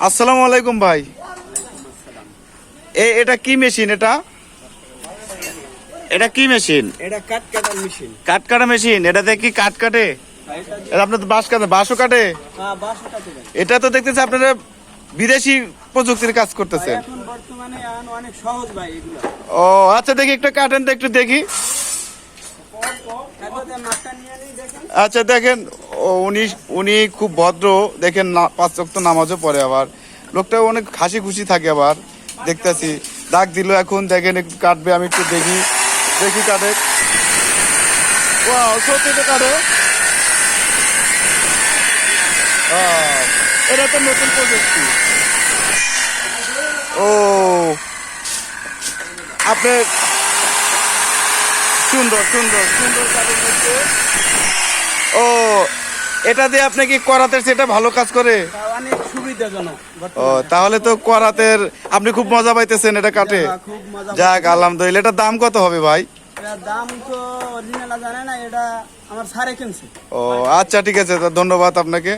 আসসালামু আলাইকুম ভাই। এটা কি মেশিন? এটা কি মেশিন? এটা কাট কাটার মেশিন। কাঠ কাটা মেশিন। এটাতে কি কাঠ কাটে? এটা আপনার বাঁশ কাটে, বাঁশও কাটে? হ্যাঁ, বাঁশও কাটে ভাই। এটা তো দেখতেছি আপনারা বিদেশি প্রযুক্তির কাজ করতেছেন। এখন বর্তমানে অনেক সহজ ভাই এগুলো। ও আচ্ছা, দেখি একটু কাটেন তো, একটু দেখি। কাটাতে মাপটা নিয়ে নিই দেখেন। আচ্ছা দেখেন, উনি উনি খুব ভদ্র দেখেন, 5 ওয়াক্ত নামাজও পড়ে, আবার লোকটা অনেক হাসি খুশি থাকে। আবার দেখতেছি ডাক দিল, এখন দেখেন একটু কাটবে, আমি একটু দেখি কাটে। ওয়াও, সত্যি তো কাটে। এটা তো নতুন প্রযুক্তি। ও আপনি সুন্দর সুন্দর সুন্দর কাজের মধ্যে। ও এটা দিয়ে আপনি কি করাতে সেটা ভালো কাজ করে? তা অনেক সুবিধাজনক ও বর্তমানে। তাহলে তো করাতের আপনি খুব মজা পাইতেছেন এটা কাটে। খুব মজা। যাক আলহামদুলিল্লাহ। এটার দাম কত হবে ভাই? এটার দাম তো অরিজিনাল জানে না, এটা আমার স্যারে কিনছে। ও আচ্ছা, ঠিক আছে, তো ধন্যবাদ আপনাকে।